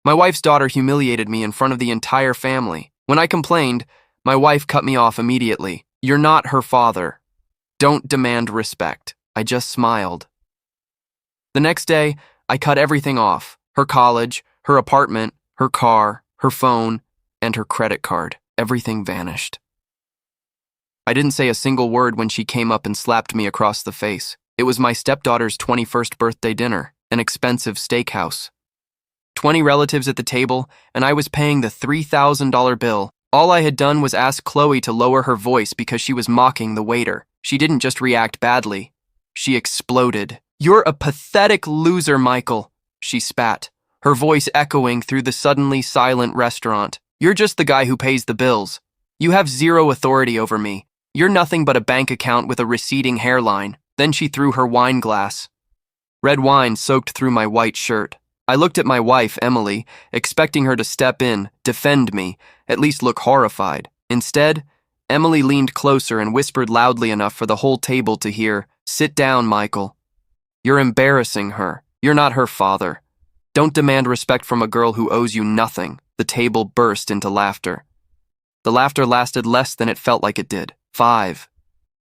My wife's daughter humiliated me in front of the entire family. When I complained, my wife cut me off immediately. You're not her father. Don't demand respect. I just smiled. The next day, I cut everything off. Her college, her apartment, her car, her phone, and her credit card. Everything vanished. I didn't say a single word when she came up and slapped me across the face. It was my stepdaughter's 21st birthday dinner, an expensive steakhouse. 20 relatives at the table, and I was paying the $3,000 bill. All I had done was ask Chloe to lower her voice because she was mocking the waiter. She didn't just react badly. She exploded. "You're a pathetic loser, Michael," she spat, her voice echoing through the suddenly silent restaurant. "You're just the guy who pays the bills. You have zero authority over me. You're nothing but a bank account with a receding hairline." Then she threw her wine glass. Red wine soaked through my white shirt. I looked at my wife, Emily, expecting her to step in, defend me, at least look horrified. Instead, Emily leaned closer and whispered loudly enough for the whole table to hear, "Sit down, Michael. You're embarrassing her. You're not her father. Don't demand respect from a girl who owes you nothing." The table burst into laughter. The laughter lasted less than it felt like it did. 5,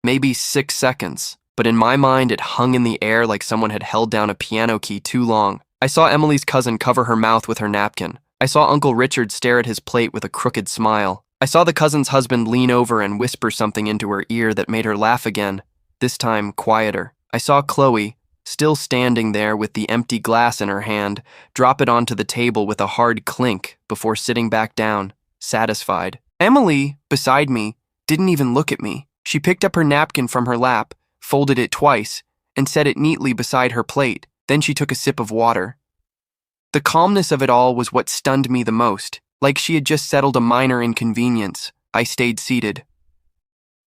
maybe 6 seconds. But in my mind, it hung in the air like someone had held down a piano key too long. I saw Emily's cousin cover her mouth with her napkin. I saw Uncle Richard stare at his plate with a crooked smile. I saw the cousin's husband lean over and whisper something into her ear that made her laugh again, this time quieter. I saw Chloe, still standing there with the empty glass in her hand, drop it onto the table with a hard clink before sitting back down, satisfied. Emily, beside me, didn't even look at me. She picked up her napkin from her lap, folded it twice, and set it neatly beside her plate. Then she took a sip of water. The calmness of it all was what stunned me the most. Like she had just settled a minor inconvenience. I stayed seated.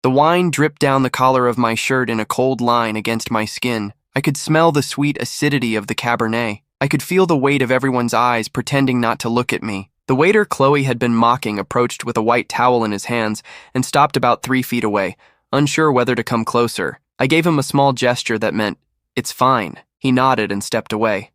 The wine dripped down the collar of my shirt in a cold line against my skin. I could smell the sweet acidity of the Cabernet. I could feel the weight of everyone's eyes pretending not to look at me. The waiter Chloe had been mocking approached with a white towel in his hands and stopped about 3 feet away, unsure whether to come closer. I gave him a small gesture that meant, "It's fine." He nodded and stepped away.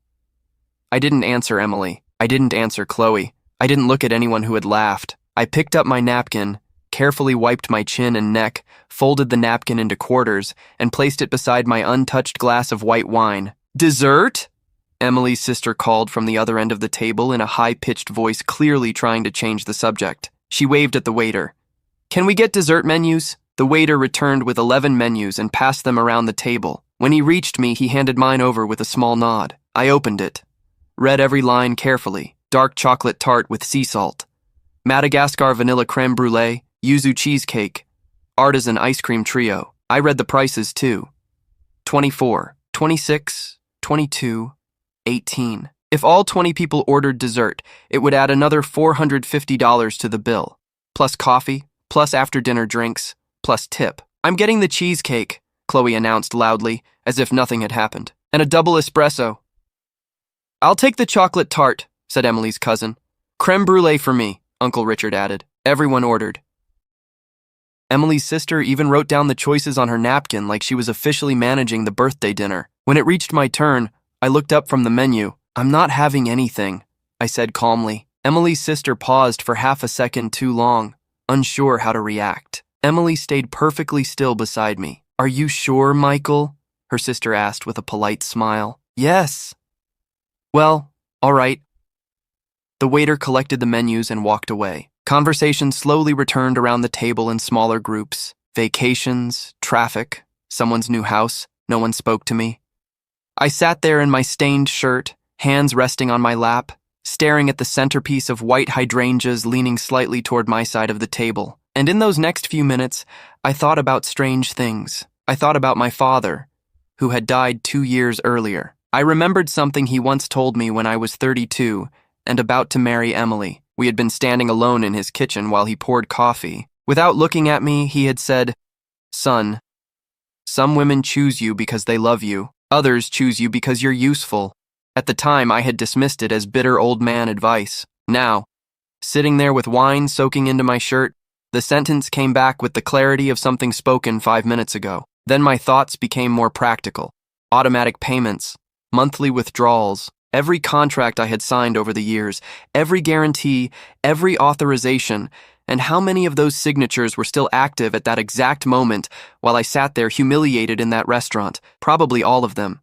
I didn't answer Emily. I didn't answer Chloe. I didn't look at anyone who had laughed. I picked up my napkin, carefully wiped my chin and neck, folded the napkin into quarters, and placed it beside my untouched glass of white wine. "Dessert?" Emily's sister called from the other end of the table in a high-pitched voice, clearly trying to change the subject. She waved at the waiter. "Can we get dessert menus?" The waiter returned with 11 menus and passed them around the table. When he reached me, he handed mine over with a small nod. I opened it, read every line carefully. Dark chocolate tart with sea salt, Madagascar vanilla creme brulee, yuzu cheesecake, artisan ice cream trio. I read the prices too. 24, 26, 22, 18. If all 20 people ordered dessert, it would add another $450 to the bill, plus coffee, plus after-dinner drinks, plus tip. "I'm getting the cheesecake," Chloe announced loudly, as if nothing had happened, "and a double espresso." "I'll take the chocolate tart," said Emily's cousin. "Creme brulee for me," Uncle Richard added. Everyone ordered. Emily's sister even wrote down the choices on her napkin like she was officially managing the birthday dinner. When it reached my turn, I looked up from the menu. "I'm not having anything," I said calmly. Emily's sister paused for half a second too long, unsure how to react. Emily stayed perfectly still beside me. "Are you sure, Michael?" her sister asked with a polite smile. "Yes." "Well, all right." The waiter collected the menus and walked away. Conversation slowly returned around the table in smaller groups. Vacations, traffic, someone's new house. No one spoke to me. I sat there in my stained shirt, hands resting on my lap, staring at the centerpiece of white hydrangeas leaning slightly toward my side of the table. And in those next few minutes, I thought about strange things. I thought about my father, who had died 2 years earlier. I remembered something he once told me when I was 32 and about to marry Emily. We had been standing alone in his kitchen while he poured coffee. Without looking at me, he had said, "Son, some women choose you because they love you. Others choose you because you're useful." At the time, I had dismissed it as bitter old man advice. Now, sitting there with wine soaking into my shirt, the sentence came back with the clarity of something spoken 5 minutes ago. Then my thoughts became more practical. Automatic payments, monthly withdrawals, Every contract I had signed over the years, every guarantee, every authorization, and how many of those signatures were still active at that exact moment while I sat there humiliated in that restaurant? Probably all of them.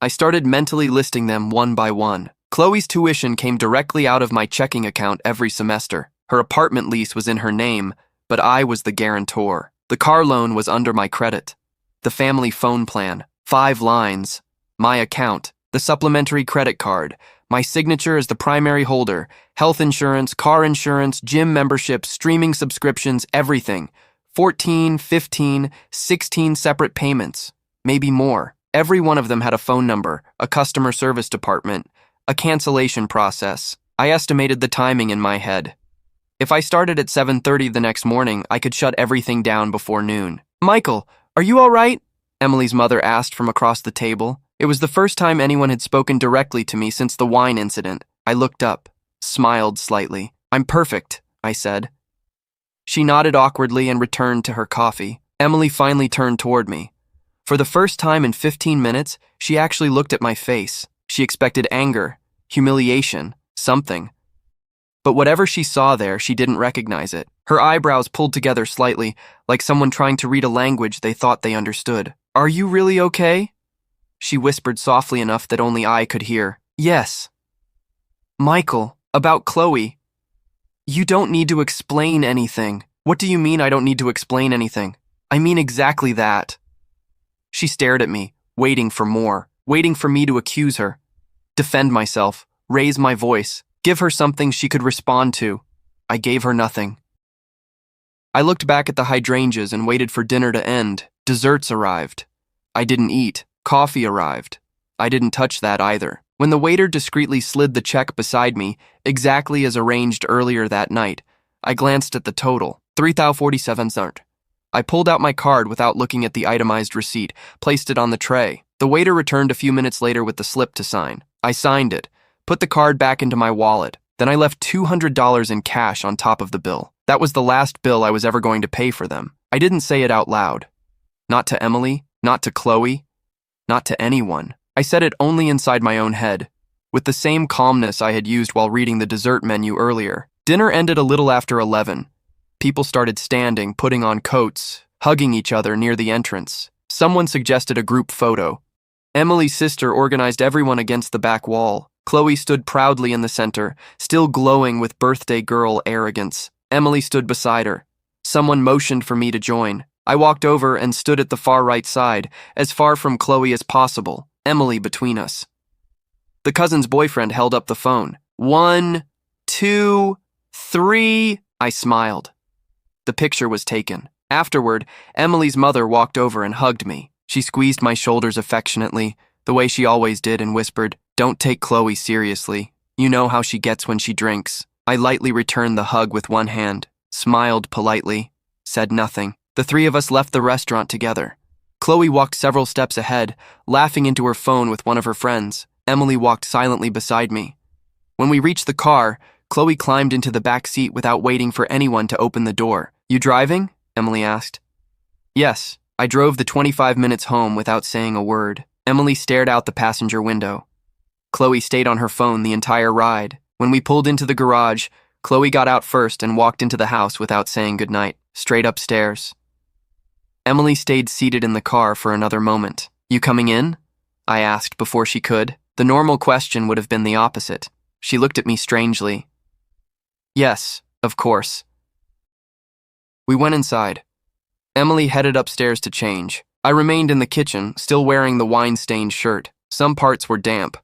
I started mentally listing them one by one. Chloe's tuition came directly out of my checking account every semester. Her apartment lease was in her name, but I was the guarantor. The car loan was under my credit. The family phone plan, 5 lines, my account, the supplementary credit card, my signature as the primary holder, health insurance, car insurance, gym memberships, streaming subscriptions, everything. 14, 15, 16 separate payments, maybe more. Every one of them had a phone number, a customer service department, a cancellation process. I estimated the timing in my head. If I started at 7:30 the next morning, I could shut everything down before noon. "Michael, are you all right?" Emily's mother asked from across the table. It was the first time anyone had spoken directly to me since the wine incident. I looked up, smiled slightly. "I'm perfect," I said. She nodded awkwardly and returned to her coffee. Emily finally turned toward me. For the first time in 15 minutes, she actually looked at my face. She expected anger, humiliation, something. But whatever she saw there, she didn't recognize it. Her eyebrows pulled together slightly, like someone trying to read a language they thought they understood. "Are you really okay?" She whispered softly enough that only I could hear. "Yes." "Michael, about Chloe. You don't need to explain anything." "What do you mean I don't need to explain anything?" "I mean exactly that." She stared at me, waiting for more, waiting for me to accuse her, defend myself, raise my voice, give her something she could respond to. I gave her nothing. I looked back at the hydrangeas and waited for dinner to end. Desserts arrived. I didn't eat. Coffee arrived. I didn't touch that either. When the waiter discreetly slid the check beside me, exactly as arranged earlier that night, I glanced at the total, 3,047 zart. I pulled out my card without looking at the itemized receipt, placed it on the tray. The waiter returned a few minutes later with the slip to sign. I signed it, put the card back into my wallet. Then I left $200 in cash on top of the bill. That was the last bill I was ever going to pay for them. I didn't say it out loud. Not to Emily, not to Chloe, not to anyone. I said it only inside my own head, with the same calmness I had used while reading the dessert menu earlier. Dinner ended a little after 11. People started standing, putting on coats, hugging each other near the entrance. Someone suggested a group photo. Emily's sister organized everyone against the back wall. Chloe stood proudly in the center, still glowing with birthday girl arrogance. Emily stood beside her. Someone motioned for me to join. I walked over and stood at the far right side, as far from Chloe as possible, Emily between us. The cousin's boyfriend held up the phone. 1, 2, 3, I smiled. The picture was taken. Afterward, Emily's mother walked over and hugged me. She squeezed my shoulders affectionately, the way she always did, and whispered, "Don't take Chloe seriously. You know how she gets when she drinks." I lightly returned the hug with one hand, smiled politely, said nothing. The three of us left the restaurant together. Chloe walked several steps ahead, laughing into her phone with one of her friends. Emily walked silently beside me. When we reached the car, Chloe climbed into the back seat without waiting for anyone to open the door. "You driving?" Emily asked. "Yes." I drove the 25 minutes home without saying a word. Emily stared out the passenger window. Chloe stayed on her phone the entire ride. When we pulled into the garage, Chloe got out first and walked into the house without saying goodnight, straight upstairs. Emily stayed seated in the car for another moment. "You coming in?" I asked before she could. The normal question would have been the opposite. She looked at me strangely. "Yes, of course." We went inside. Emily headed upstairs to change. I remained in the kitchen, still wearing the wine-stained shirt. Some parts were damp.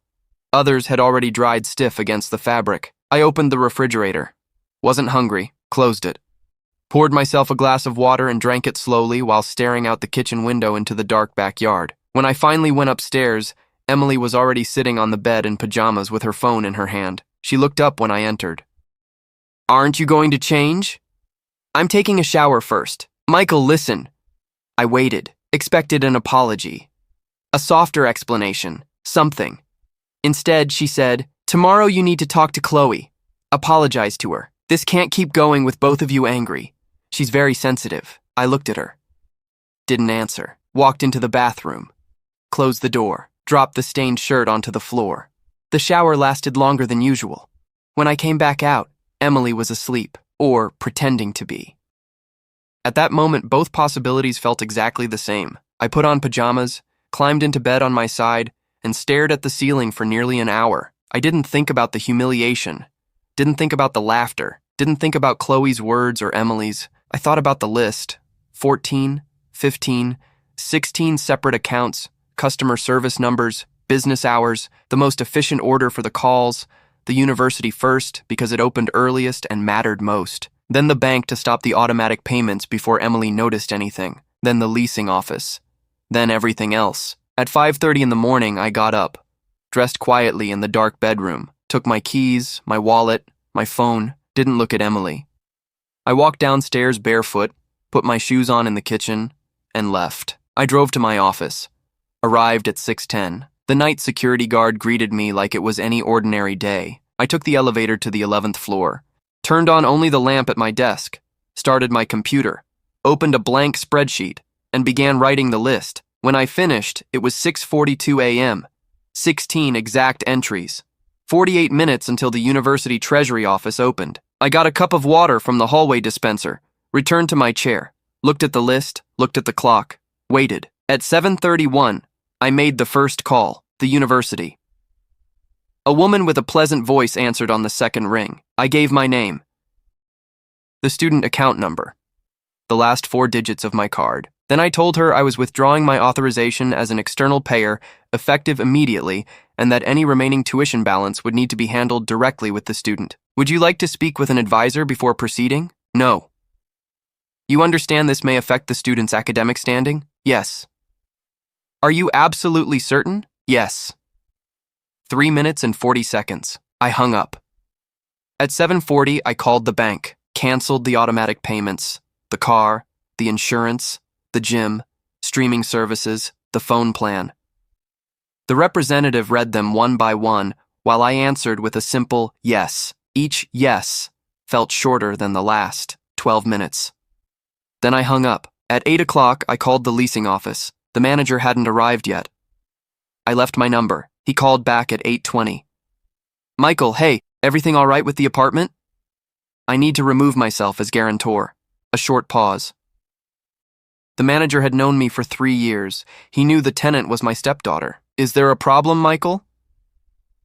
Others had already dried stiff against the fabric. I opened the refrigerator. Wasn't hungry. Closed it. Poured myself a glass of water and drank it slowly while staring out the kitchen window into the dark backyard. When I finally went upstairs, Emily was already sitting on the bed in pajamas with her phone in her hand. She looked up when I entered. "Aren't you going to change?" "I'm taking a shower first." "Michael, listen." I waited, expected an apology. A softer explanation, something. Instead, she said, "Tomorrow you need to talk to Chloe. Apologize to her. This can't keep going with both of you angry. She's very sensitive." I looked at her. Didn't answer. Walked into the bathroom. Closed the door. Dropped the stained shirt onto the floor. The shower lasted longer than usual. When I came back out, Emily was asleep, or pretending to be. At that moment, both possibilities felt exactly the same. I put on pajamas, climbed into bed on my side, and stared at the ceiling for nearly an hour. I didn't think about the humiliation, didn't think about the laughter, didn't think about Chloe's words or Emily's. I thought about the list. 14, 15, 16 separate accounts, customer service numbers, business hours, the most efficient order for the calls, the university first because it opened earliest and mattered most, then the bank to stop the automatic payments before Emily noticed anything, then the leasing office, then everything else. At 5:30 in the morning, I got up, dressed quietly in the dark bedroom, took my keys, my wallet, my phone, didn't look at Emily. I walked downstairs barefoot, put my shoes on in the kitchen, and left. I drove to my office, arrived at 6:10. The night security guard greeted me like it was any ordinary day. I took the elevator to the 11th floor, turned on only the lamp at my desk, started my computer, opened a blank spreadsheet, and began writing the list. When I finished, it was 6:42 a.m., 16 exact entries, 48 minutes until the university treasury office opened. I got a cup of water from the hallway dispenser, returned to my chair, looked at the list, looked at the clock, waited. At 7:31, I made the first call, the university. A woman with a pleasant voice answered on the second ring. I gave my name, the student account number, the last 4 digits of my card. Then I told her I was withdrawing my authorization as an external payer, effective immediately, and that any remaining tuition balance would need to be handled directly with the student. Would you like to speak with an advisor before proceeding? No. You understand this may affect the student's academic standing? Yes. Are you absolutely certain? Yes. 3 minutes and 40 seconds. I hung up. At 7:40, I called the bank, canceled the automatic payments, the car, the insurance, the gym, streaming services, the phone plan. The representative read them one by one while I answered with a simple yes. Each yes felt shorter than the last, 12 minutes. Then I hung up. At 8 o'clock, I called the leasing office. The manager hadn't arrived yet. I left my number. He called back at 8:20. Michael, hey, everything all right with the apartment? I need to remove myself as guarantor. A short pause. The manager had known me for 3 years. He knew the tenant was my stepdaughter. Is there a problem, Michael?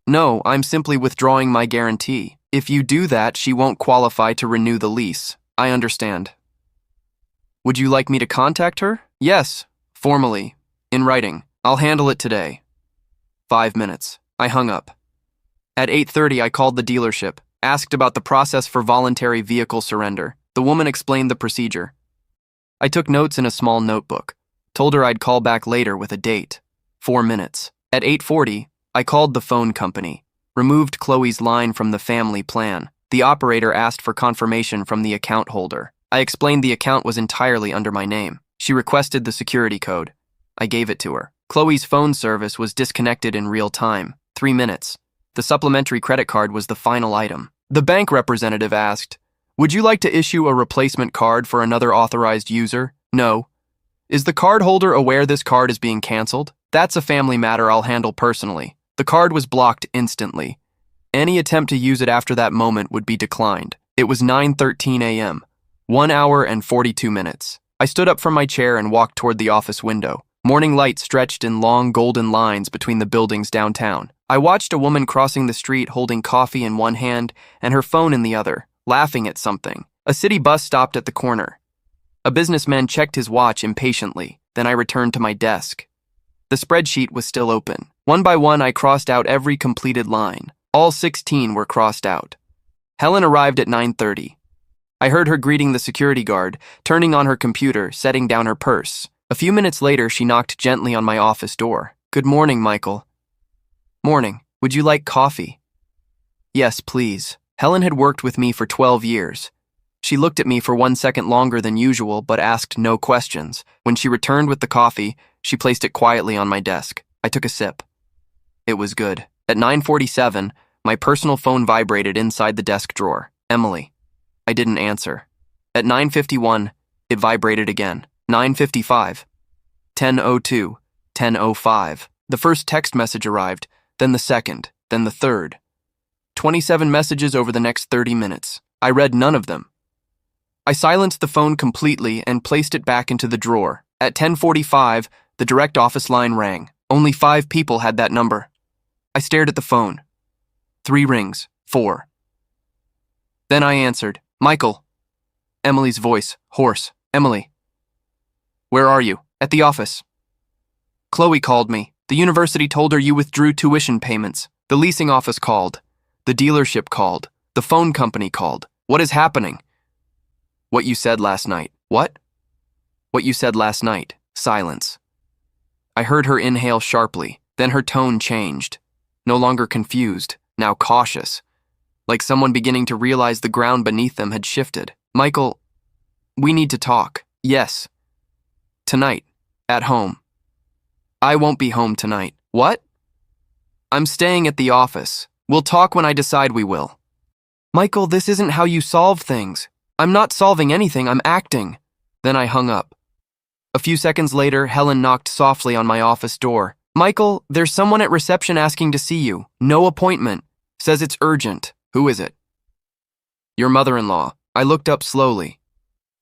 No, I'm simply withdrawing my guarantee. If you do that, she won't qualify to renew the lease. I understand. Would you like me to contact her? Yes, formally, in writing. I'll handle it today. 5 minutes. I hung up. At 8:30, I called the dealership, asked about the process for voluntary vehicle surrender. The woman explained the procedure. I took notes in a small notebook, told her I'd call back later with a date. 4 minutes. At 8:40, I called the phone company, removed Chloe's line from the family plan. The operator asked for confirmation from the account holder. I explained the account was entirely under my name. She requested the security code. I gave it to her. Chloe's phone service was disconnected in real time. 3 minutes. The supplementary credit card was the final item. The bank representative asked, would you like to issue a replacement card for another authorized user? No. Is the card holder aware this card is being canceled? That's a family matter I'll handle personally. The card was blocked instantly. Any attempt to use it after that moment would be declined. It was 9:13 a.m., 1 hour and 42 minutes. I stood up from my chair and walked toward the office window. Morning light stretched in long golden lines between the buildings downtown. I watched a woman crossing the street holding coffee in one hand and her phone in the other, laughing at something. A city bus stopped at the corner. A businessman checked his watch impatiently. Then I returned to my desk. The spreadsheet was still open. One by one, I crossed out every completed line. All 16 were crossed out. Helen arrived at 9:30. I heard her greeting the security guard, turning on her computer, setting down her purse. A few minutes later, she knocked gently on my office door. Good morning, Michael. Morning. Would you like coffee? Yes, please. Helen had worked with me for 12 years. She looked at me for 1 second longer than usual, but asked no questions. When she returned with the coffee, she placed it quietly on my desk. I took a sip. It was good. At 9:47, my personal phone vibrated inside the desk drawer. Emily. I didn't answer. At 9:51, it vibrated again. 9:55, 10:02, 10:05. The first text message arrived, then the second. then the third. 27 messages over the next 30 minutes. I read none of them. I silenced the phone completely and placed it back into the drawer. At 10:45, the direct office line rang. Only 5 people had that number. I stared at the phone. 3 rings. 4. Then I answered. Michael. Emily's voice, hoarse. Emily. Where are you? At the office. Chloe called me. The university told her you withdrew tuition payments. The leasing office called. The dealership called. The phone company called. What is happening? What you said last night. What? What you said last night. Silence. I heard her inhale sharply, then her tone changed. No longer confused, now cautious. Like someone beginning to realize the ground beneath them had shifted. Michael, we need to talk. Yes. Tonight. At home. I won't be home tonight. What? I'm staying at the office. We'll talk when I decide we will. Michael, this isn't how you solve things. I'm not solving anything, I'm acting. Then I hung up. A few seconds later, Helen knocked softly on my office door. Michael, there's someone at reception asking to see you. No appointment. Says it's urgent. Who is it? Your mother-in-law. I looked up slowly.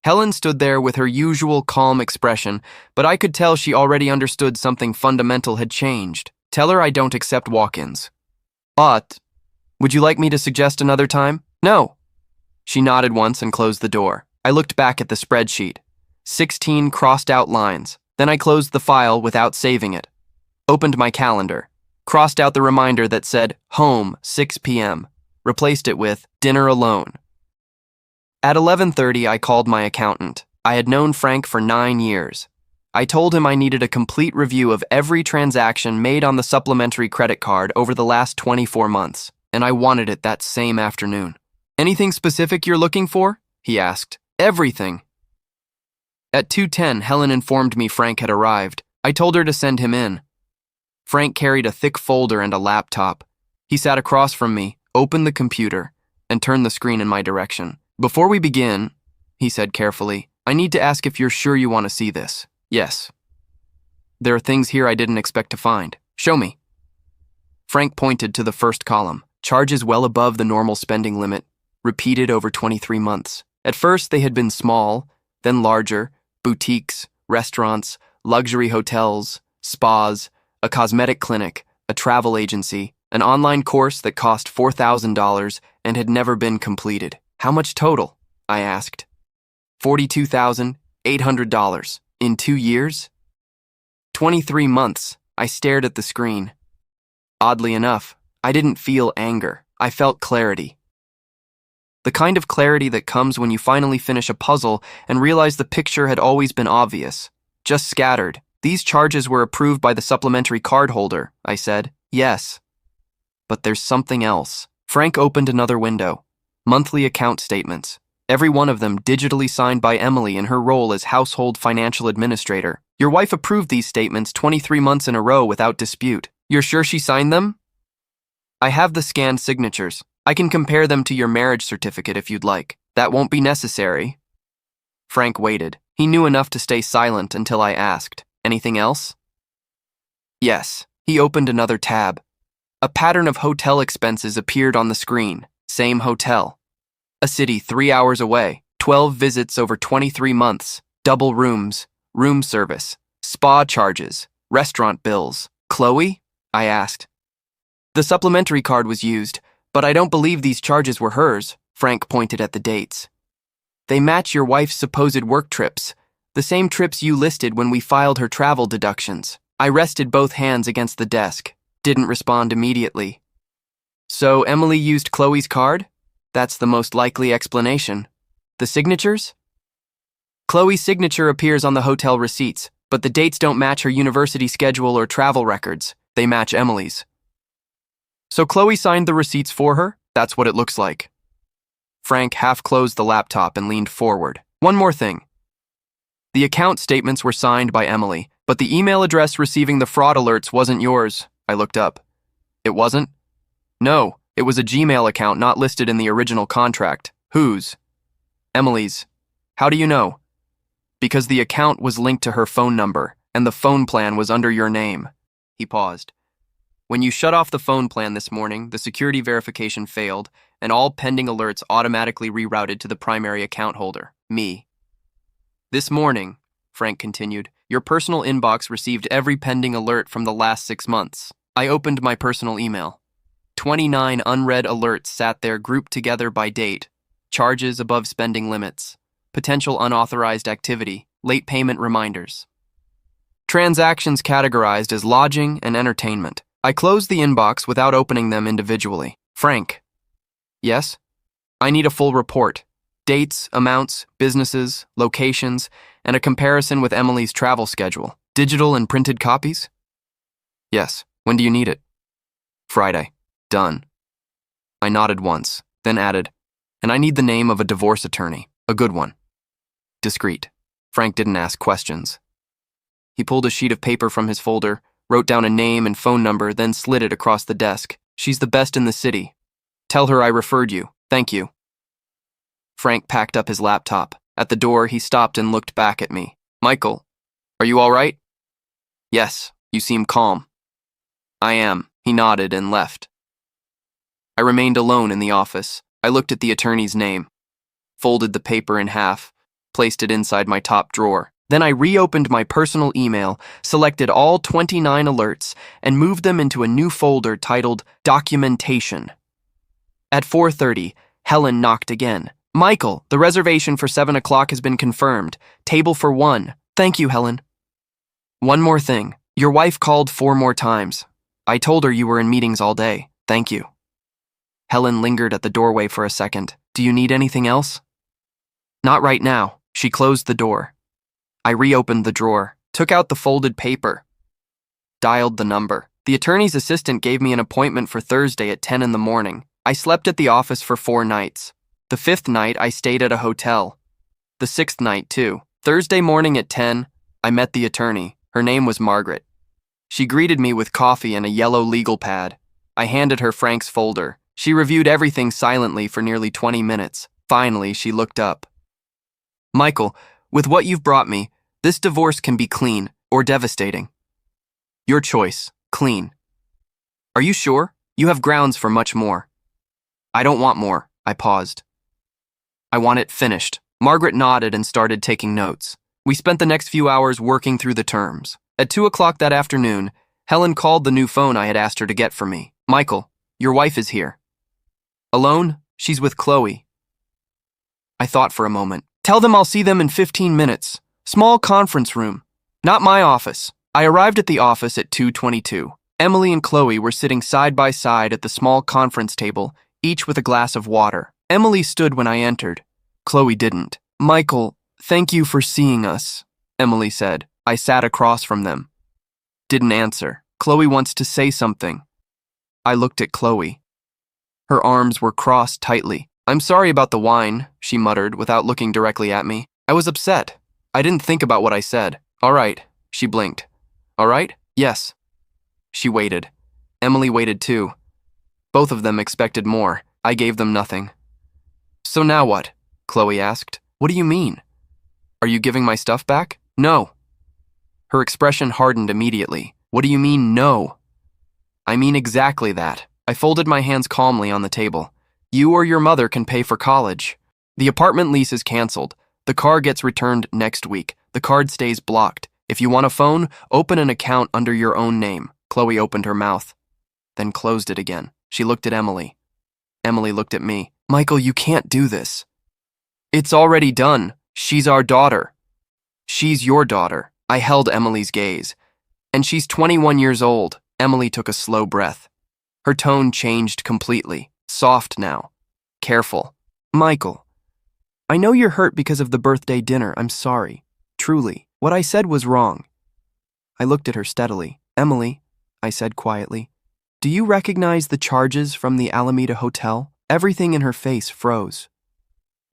Helen stood there with her usual calm expression, but I could tell she already understood something fundamental had changed. Tell her I don't accept walk-ins. But, would you like me to suggest another time? No. She nodded once and closed the door. I looked back at the spreadsheet. 16 crossed-out lines. Then I closed the file without saving it. Opened my calendar. Crossed out the reminder that said, home, 6 p.m. Replaced it with, dinner alone. At 11:30, I called my accountant. I had known Frank for 9 years. I told him I needed a complete review of every transaction made on the supplementary credit card over the last 24 months, and I wanted it that same afternoon. Anything specific you're looking for? He asked. Everything. At 2:10, Helen informed me Frank had arrived. I told her to send him in. Frank carried a thick folder and a laptop. He sat across from me, opened the computer, and turned the screen in my direction. Before we begin, he said carefully, I need to ask if you're sure you want to see this. Yes. There are things here I didn't expect to find. Show me. Frank pointed to the first column. Charges well above the normal spending limit, repeated over 23 months. At first, they had been small, then larger, boutiques, restaurants, luxury hotels, spas, a cosmetic clinic, a travel agency, an online course that cost $4,000 and had never been completed. How much total? I asked. $42,800. In 2 years? 23 months. I stared at the screen. Oddly enough, I didn't feel anger. I felt clarity. The kind of clarity that comes when you finally finish a puzzle and realize the picture had always been obvious, just scattered. These charges were approved by the supplementary card holder, I said. Yes. But there's something else. Frank opened another window. Monthly account statements. Every one of them digitally signed by Emily in her role as household financial administrator. Your wife approved these statements 23 months in a row without dispute. You're sure she signed them? I have the scanned signatures. I can compare them to your marriage certificate if you'd like. That won't be necessary. Frank waited. He knew enough to stay silent until I asked. Anything else? Yes. He opened another tab. A pattern of hotel expenses appeared on the screen. Same hotel. A city 3 hours away. 12 visits over 23 months. Double rooms. Room service. Spa charges. Restaurant bills. Chloe? I asked. The supplementary card was used, but I don't believe these charges were hers. Frank pointed at the dates. They match your wife's supposed work trips, the same trips you listed when we filed her travel deductions. I rested both hands against the desk. Didn't respond immediately. So Emily used Chloe's card? That's the most likely explanation. The signatures? Chloe's signature appears on the hotel receipts, but the dates don't match her university schedule or travel records. They match Emily's. So Chloe signed the receipts for her? That's what it looks like. Frank half closed the laptop and leaned forward. One more thing. The account statements were signed by Emily, but the email address receiving the fraud alerts wasn't yours. I looked up. It wasn't? No, it was a Gmail account not listed in the original contract. Whose? Emily's. How do you know? Because the account was linked to her phone number, and the phone plan was under your name. He paused. When you shut off the phone plan this morning, the security verification failed, and all pending alerts automatically rerouted to the primary account holder, me. This morning, Frank continued, your personal inbox received every pending alert from the last 6 months. I opened my personal email. 29 unread alerts sat there grouped together by date. Charges above spending limits. Potential unauthorized activity. Late payment reminders. Transactions categorized as lodging and entertainment. I closed the inbox without opening them individually. Frank. Yes? I need a full report. Dates, amounts, businesses, locations, and a comparison with Emily's travel schedule. Digital and printed copies? Yes. When do you need it? Friday. Done. I nodded once, then added, and I need the name of a divorce attorney. A good one. Discreet. Frank didn't ask questions. He pulled a sheet of paper from his folder, wrote down a name and phone number, then slid it across the desk. She's the best in the city. Tell her I referred you. Thank you. Frank packed up his laptop. At the door, he stopped and looked back at me. Michael, are you all right? Yes, you seem calm. I am. He nodded and left. I remained alone in the office. I looked at the attorney's name, folded the paper in half, placed it inside my top drawer. Then I reopened my personal email, selected all 29 alerts, and moved them into a new folder titled Documentation. At 4:30, Helen knocked again. Michael, the reservation for 7 o'clock has been confirmed. Table for 1. Thank you, Helen. One more thing. Your wife called 4 more times. I told her you were in meetings all day. Thank you. Helen lingered at the doorway for a second. Do you need anything else? Not right now. She closed the door. I reopened the drawer, took out the folded paper, dialed the number. The attorney's assistant gave me an appointment for Thursday at 10 in the morning. I slept at the office for 4 nights. The 5th night, I stayed at a hotel. The 6th night, too. Thursday morning at 10, I met the attorney. Her name was Margaret. She greeted me with coffee and a yellow legal pad. I handed her Frank's folder. She reviewed everything silently for nearly 20 minutes. Finally, she looked up. Michael, with what you've brought me, this divorce can be clean or devastating. Your choice. Clean. Are you sure? You have grounds for much more. I don't want more. I paused. I want it finished. Margaret nodded and started taking notes. We spent the next few hours working through the terms. At 2 o'clock that afternoon, Helen called the new phone I had asked her to get for me. Michael, your wife is here. Alone? She's with Chloe. I thought for a moment. Tell them I'll see them in 15 minutes. Small conference room. Not my office. I arrived at the office at 2:22. Emily and Chloe were sitting side by side at the small conference table, each with a glass of water. Emily stood when I entered. Chloe didn't. Michael, thank you for seeing us, Emily said. I sat across from them. Didn't answer. Chloe wants to say something. I looked at Chloe. Her arms were crossed tightly. I'm sorry about the wine, she muttered without looking directly at me. I was upset. I didn't think about what I said. All right, she blinked. All right? Yes. She waited. Emily waited too. Both of them expected more. I gave them nothing. So now what? Chloe asked. What do you mean? Are you giving my stuff back? No. Her expression hardened immediately. What do you mean, no? I mean exactly that. I folded my hands calmly on the table. You or your mother can pay for college. The apartment lease is canceled. The car gets returned next week. The card stays blocked. If you want a phone, open an account under your own name. Chloe opened her mouth, then closed it again. She looked at Emily. Emily looked at me. Michael, you can't do this. It's already done. She's our daughter. She's your daughter. I held Emily's gaze. And she's 21 years old. Emily took a slow breath. Her tone changed completely. Soft now. Careful. Michael, I know you're hurt because of the birthday dinner. I'm sorry. Truly. What I said was wrong. I looked at her steadily. Emily, I said quietly, do you recognize the charges from the Alameda Hotel? Everything in her face froze.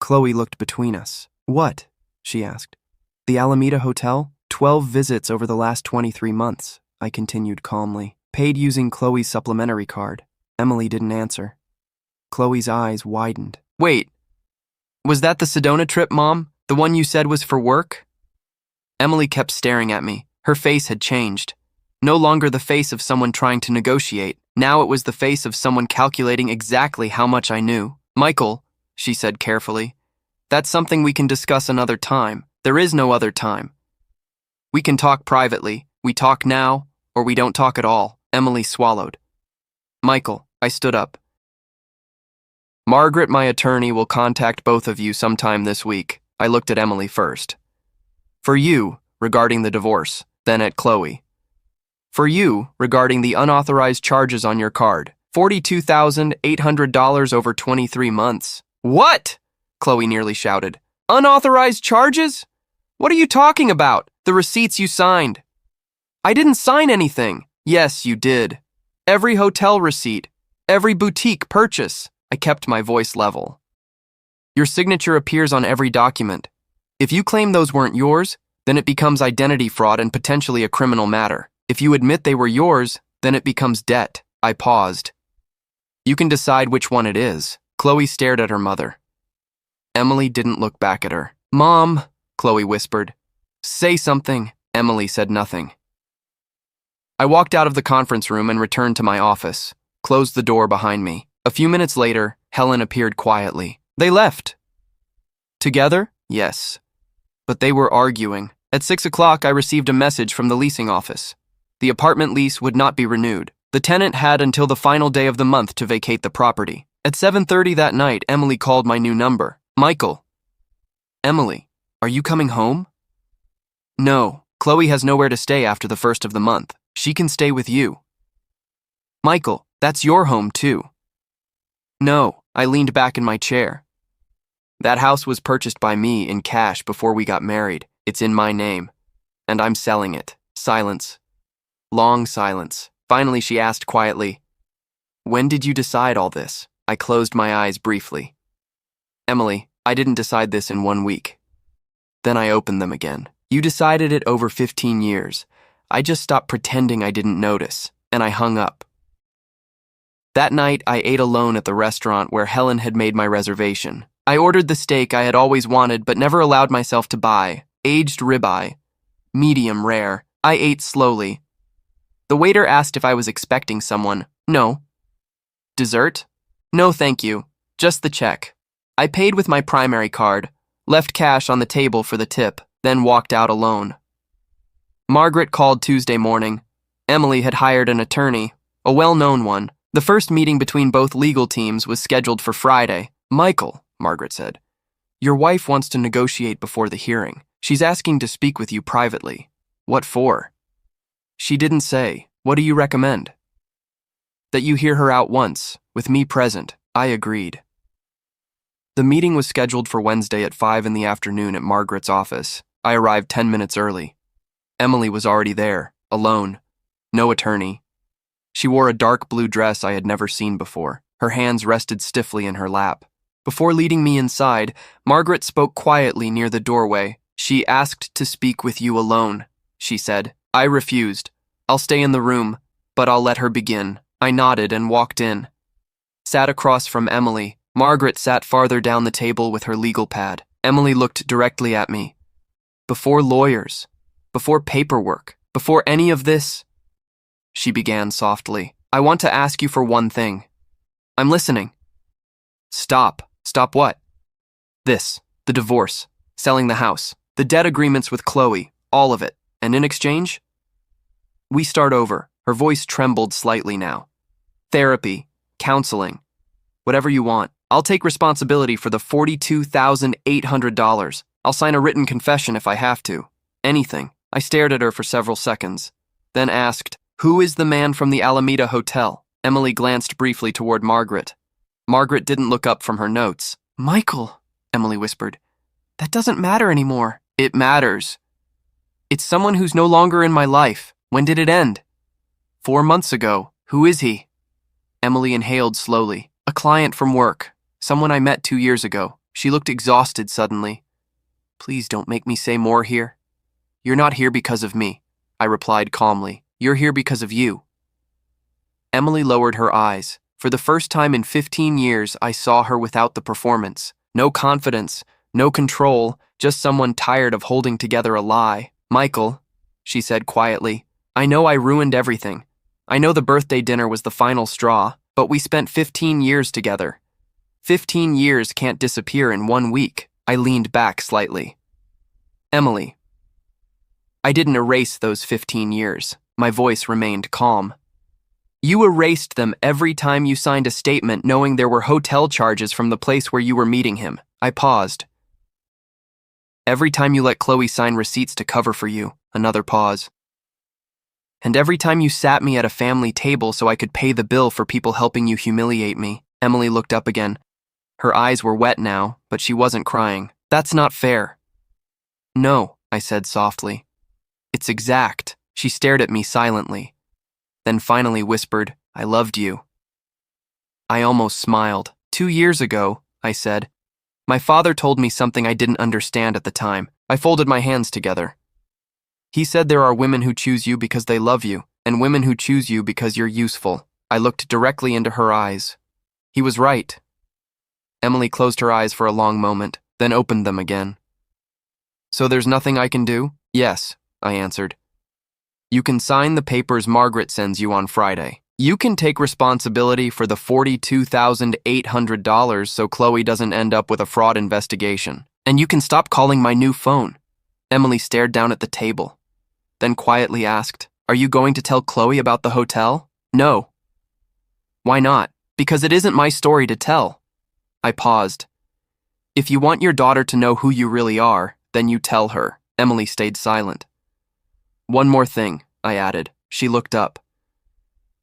Chloe looked between us. What? She asked. The Alameda Hotel? 12 visits over the last 23 months, I continued calmly. Paid using Chloe's supplementary card. Emily didn't answer. Chloe's eyes widened. Wait, was that the Sedona trip, Mom? The one you said was for work? Emily kept staring at me. Her face had changed. No longer the face of someone trying to negotiate. Now it was the face of someone calculating exactly how much I knew. Michael, she said carefully, that's something we can discuss another time. There is no other time. We can talk privately. We talk now, or we don't talk at all. Emily swallowed. Michael, I stood up. Margaret, my attorney, will contact both of you sometime this week. I looked at Emily first. For you, regarding the divorce, then at Chloe. For you, regarding the unauthorized charges on your card. $42,800 over 23 months. What? Chloe nearly shouted. Unauthorized charges? What are you talking about? The receipts you signed. I didn't sign anything. Yes, you did. Every hotel receipt, every boutique purchase. I kept my voice level. Your signature appears on every document. If you claim those weren't yours, then it becomes identity fraud and potentially a criminal matter. If you admit they were yours, then it becomes debt. I paused. You can decide which one it is. Chloe stared at her mother. Emily didn't look back at her. Mom, Chloe whispered. Say something. Emily said nothing. I walked out of the conference room and returned to my office, closed the door behind me. A few minutes later, Helen appeared quietly. They left. Together? Yes. But they were arguing. At 6 o'clock, I received a message from the leasing office. The apartment lease would not be renewed. The tenant had until the final day of the month to vacate the property. At 7:30 that night, Emily called my new number. Michael. Emily, are you coming home? No, Chloe has nowhere to stay after the 1st of the month. She can stay with you. Michael, that's your home too. No, I leaned back in my chair. That house was purchased by me in cash before we got married. It's in my name. And I'm selling it. Silence. Long silence. Finally, she asked quietly, when did you decide all this? I closed my eyes briefly. Emily, I didn't decide this in 1 week. Then I opened them again. You decided it over 15 years. I just stopped pretending I didn't notice, and I hung up. That night, I ate alone at the restaurant where Helen had made my reservation. I ordered the steak I had always wanted but never allowed myself to buy. Aged ribeye. Medium rare. I ate slowly. The waiter asked if I was expecting someone. No. Dessert? No, thank you. Just the check. I paid with my primary card, left cash on the table for the tip, then walked out alone. Margaret called Tuesday morning. Emily had hired an attorney, a well-known one. The first meeting between both legal teams was scheduled for Friday. Michael, Margaret said, your wife wants to negotiate before the hearing. She's asking to speak with you privately. What for? She didn't say. What do you recommend? That you hear her out once, with me present. I agreed. The meeting was scheduled for Wednesday at 5 in the afternoon at Margaret's office. I arrived 10 minutes early. Emily was already there, alone. No attorney. She wore a dark blue dress I had never seen before. Her hands rested stiffly in her lap. Before leading me inside, Margaret spoke quietly near the doorway. She asked to speak with you alone, she said. I refused. I'll stay in the room, but I'll let her begin. I nodded and walked in. Sat across from Emily. Margaret sat farther down the table with her legal pad. Emily looked directly at me. Before lawyers, before paperwork, before any of this, she began softly. I want to ask you for one thing. I'm listening. Stop. Stop what? This. The divorce. Selling the house. The debt agreements with Chloe. All of it. And in exchange? We start over. Her voice trembled slightly now. Therapy. Counseling. Whatever you want. I'll take responsibility for the $42,800. I'll sign a written confession if I have to. Anything. I stared at her for several seconds, then asked, who is the man from the Alameda Hotel? Emily glanced briefly toward Margaret. Margaret didn't look up from her notes. Michael, Emily whispered, that doesn't matter anymore. It matters. It's someone who's no longer in my life. When did it end? 4 months ago. Who is he? Emily inhaled slowly. A client from work. Someone I met 2 years ago. She looked exhausted suddenly. Please don't make me say more here. You're not here because of me, I replied calmly. You're here because of you. Emily lowered her eyes. For the first time in 15 years, I saw her without the performance. No confidence, no control, just someone tired of holding together a lie. Michael, she said quietly, I know I ruined everything. I know the birthday dinner was the final straw, but we spent 15 years together. 15 years can't disappear in 1 week. I leaned back slightly. Emily. I didn't erase those 15 years. My voice remained calm. You erased them every time you signed a statement knowing there were hotel charges from the place where you were meeting him. I paused. Every time you let Chloe sign receipts to cover for you. Another pause. And every time you sat me at a family table so I could pay the bill for people helping you humiliate me. Emily looked up again. Her eyes were wet now, but she wasn't crying. That's not fair. No, I said softly. It's exact. She stared at me silently, then finally whispered, I loved you. I almost smiled. 2 years ago, I said. My father told me something I didn't understand at the time. I folded my hands together. He said there are women who choose you because they love you, and women who choose you because you're useful. I looked directly into her eyes. He was right. Emily closed her eyes for a long moment, then opened them again. So there's nothing I can do? Yes, I answered. You can sign the papers Margaret sends you on Friday. You can take responsibility for the $42,800 so Chloe doesn't end up with a fraud investigation. And you can stop calling my new phone. Emily stared down at the table, then quietly asked, Are you going to tell Chloe about the hotel? No. Why not? Because it isn't my story to tell. I paused. If you want your daughter to know who you really are, then you tell her. Emily stayed silent. One more thing, I added. She looked up.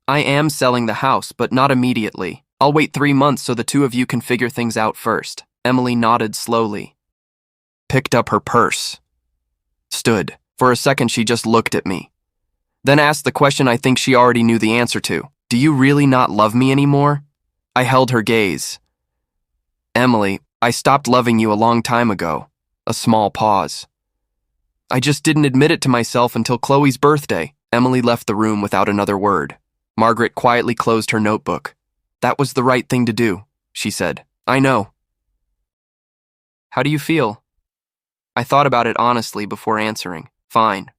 I am selling the house, but not immediately. I'll wait 3 months so the two of you can figure things out first. Emily nodded slowly. Picked up her purse. Stood. For a second she just looked at me. Then asked the question I think she already knew the answer to. Do you really not love me anymore? I held her gaze. Emily, I stopped loving you a long time ago. A small pause. I just didn't admit it to myself until Chloe's birthday. Emily left the room without another word. Margaret quietly closed her notebook. That was the right thing to do, she said. I know. How do you feel? I thought about it honestly before answering. Fine.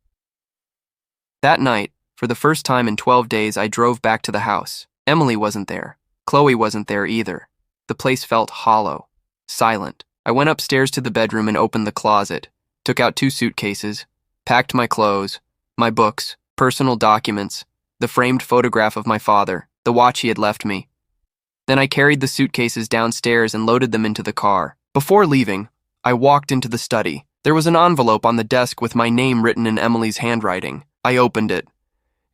That night, for the first time in 12 days, I drove back to the house. Emily wasn't there. Chloe wasn't there either. The place felt hollow, silent. I went upstairs to the bedroom and opened the closet, took out 2 suitcases, packed my clothes, my books, personal documents, the framed photograph of my father, the watch he had left me. Then I carried the suitcases downstairs and loaded them into the car. Before leaving, I walked into the study. There was an envelope on the desk with my name written in Emily's handwriting. I opened it.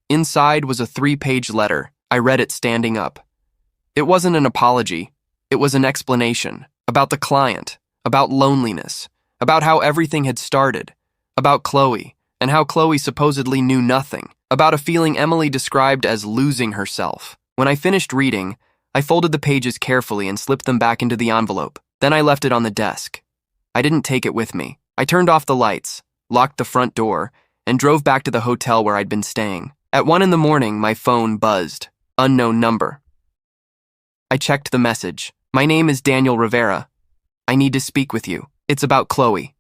Inside was a 3-page letter. I read it standing up. It wasn't an apology. It was an explanation about the client, about loneliness, about how everything had started, about Chloe, and how Chloe supposedly knew nothing, about a feeling Emily described as losing herself. When I finished reading, I folded the pages carefully and slipped them back into the envelope. Then I left it on the desk. I didn't take it with me. I turned off the lights, locked the front door, and drove back to the hotel where I'd been staying. At 1 a.m, my phone buzzed. Unknown number. I checked the message. My name is Daniel Rivera. I need to speak with you. It's about Chloe.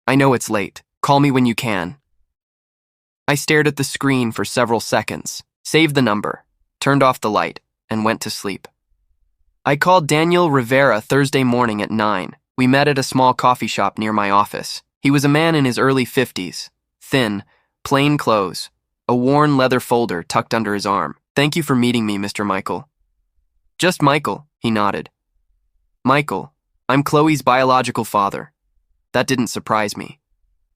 I know it's late. Call me when you can. I stared at the screen for several seconds, saved the number, turned off the light, and went to sleep. I called Daniel Rivera Thursday morning at 9. We met at a small coffee shop near my office. He was a man in his early 50s, thin, plain clothes, a worn leather folder tucked under his arm. Thank you for meeting me, Mr. Michael. Just Michael, he nodded. Michael, I'm Chloe's biological father. That didn't surprise me.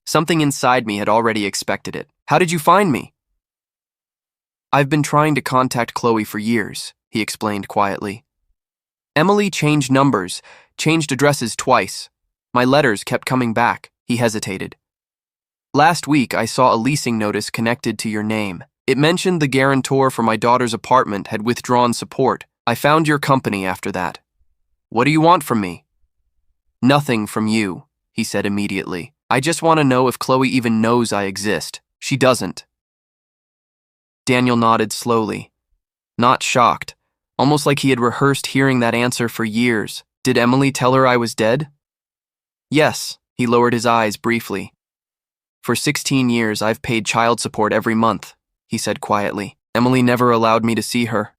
Something inside me had already expected it. How did you find me? I've been trying to contact Chloe for years, he explained quietly. Emily changed numbers, changed addresses twice. My letters kept coming back. He hesitated. Last week, I saw a leasing notice connected to your name. It mentioned the guarantor for my daughter's apartment had withdrawn support. I found your company after that. What do you want from me? Nothing from you, he said immediately. I just want to know if Chloe even knows I exist. She doesn't. Daniel nodded slowly, not shocked, almost like he had rehearsed hearing that answer for years. Did Emily tell her I was dead? Yes, he lowered his eyes briefly. For 16 years, I've paid child support every month. he said quietly. Emily never allowed me to see her.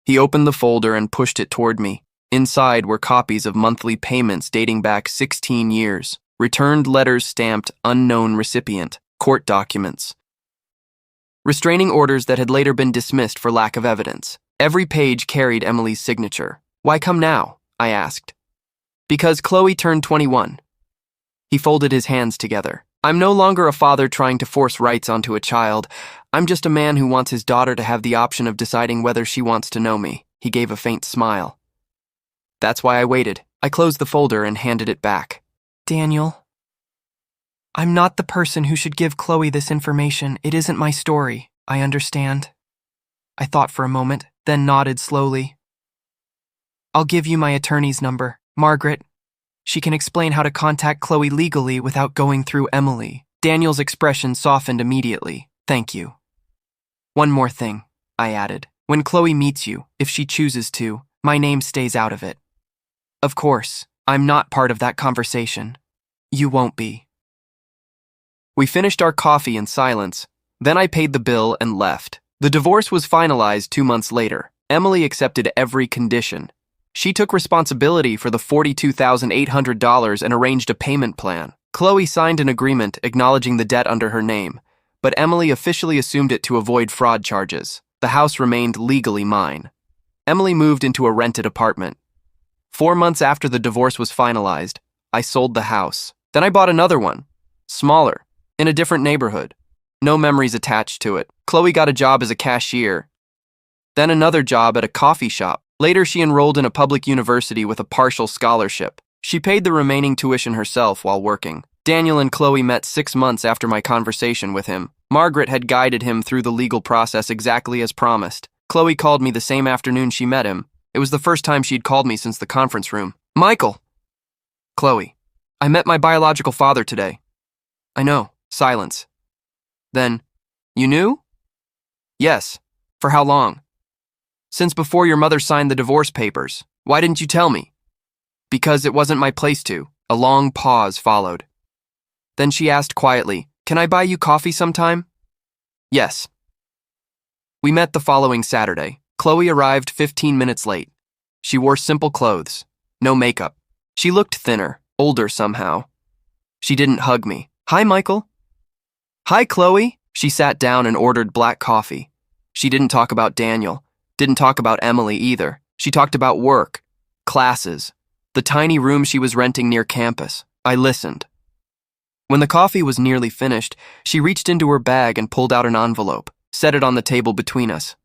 He opened the folder and pushed it toward me. Inside were copies of monthly payments dating back 16 years, returned letters stamped unknown recipient, court documents, restraining orders that had later been dismissed for lack of evidence. Every page carried Emily's signature. Why come now? I asked. Because Chloe turned 21. He folded his hands together. I'm no longer a father trying to force rights onto a child. I'm just a man who wants his daughter to have the option of deciding whether she wants to know me. He gave a faint smile. That's why I waited. I closed the folder and handed it back. Daniel, I'm not the person who should give Chloe this information. It isn't my story. I understand. I thought for a moment, then nodded slowly. I'll give you my attorney's number, Margaret. She can explain how to contact Chloe legally without going through Emily. Daniel's expression softened immediately. Thank you. One more thing, I added. When Chloe meets you, if she chooses to, my name stays out of it. Of course, I'm not part of that conversation. You won't be. We finished our coffee in silence. Then I paid the bill and left. The divorce was finalized 2 months later. Emily accepted every condition. She took responsibility for the $42,800 and arranged a payment plan. Chloe signed an agreement acknowledging the debt under her name, but Emily officially assumed it to avoid fraud charges. The house remained legally mine. Emily moved into a rented apartment. 4 months after the divorce was finalized, I sold the house. Then I bought another one, smaller, in a different neighborhood. No memories attached to it. Chloe got a job as a cashier, then another job at a coffee shop. Later, she enrolled in a public university with a partial scholarship. She paid the remaining tuition herself while working. Daniel and Chloe met 6 months after my conversation with him. Margaret had guided him through the legal process exactly as promised. Chloe called me the same afternoon she met him. It was the first time she'd called me since the conference room. Michael! Chloe, I met my biological father today. I know. Silence. Then, you knew? Yes. For how long? Since before your mother signed the divorce papers. Why didn't you tell me? Because it wasn't my place to. A long pause followed. Then she asked quietly, Can I buy you coffee sometime? Yes. We met the following Saturday. Chloe arrived 15 minutes late. She wore simple clothes, no makeup. She looked thinner, older somehow. She didn't hug me. Hi, Michael. Hi, Chloe. She sat down and ordered black coffee. She didn't talk about Daniel. Didn't talk about Emily either. She talked about work, classes, the tiny room she was renting near campus. I listened. When the coffee was nearly finished, she reached into her bag and pulled out an envelope, set it on the table between us.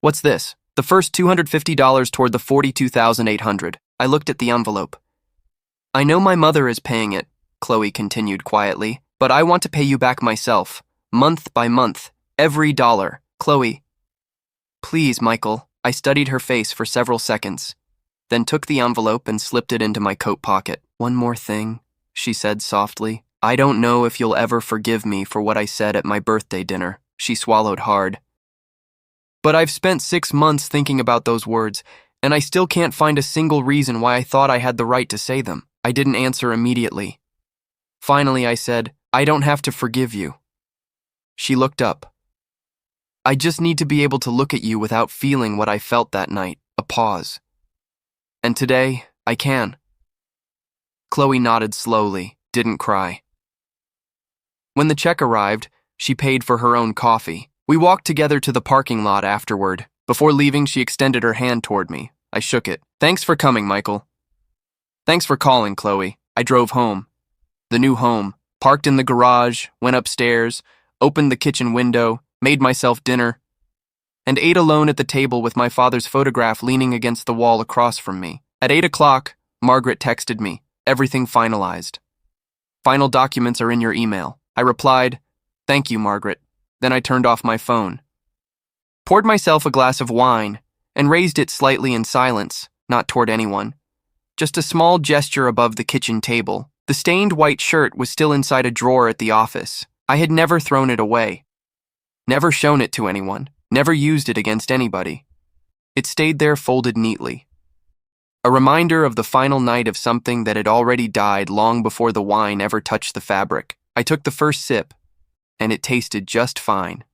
What's this? The first $250 toward the $42,800. I looked at the envelope. I know my mother is paying it, Chloe continued quietly, but I want to pay you back myself, month by month, every dollar. Chloe. Please, Michael. I studied her face for several seconds, then took the envelope and slipped it into my coat pocket. One more thing, she said softly. I don't know if you'll ever forgive me for what I said at my birthday dinner. She swallowed hard. But I've spent 6 months thinking about those words, and I still can't find a single reason why I thought I had the right to say them. I didn't answer immediately. Finally, I said, I don't have to forgive you. She looked up. I just need to be able to look at you without feeling what I felt that night, a pause. And today, I can. Chloe nodded slowly, didn't cry. When the check arrived, she paid for her own coffee. We walked together to the parking lot afterward. Before leaving, she extended her hand toward me. I shook it. Thanks for coming, Michael. Thanks for calling, Chloe. I drove home. The new home. Parked in the garage, went upstairs, opened the kitchen window, made myself dinner, and ate alone at the table with my father's photograph leaning against the wall across from me. At 8 o'clock, Margaret texted me. Everything finalized. Final documents are in your email. I replied, Thank you, Margaret. Then I turned off my phone. Poured myself a glass of wine and raised it slightly in silence, not toward anyone. Just a small gesture above the kitchen table. The stained white shirt was still inside a drawer at the office. I had never thrown it away. Never shown it to anyone. Never used it against anybody. It stayed there folded neatly. A reminder of the final night of something that had already died long before the wine ever touched the fabric. I took the first sip, and it tasted just fine.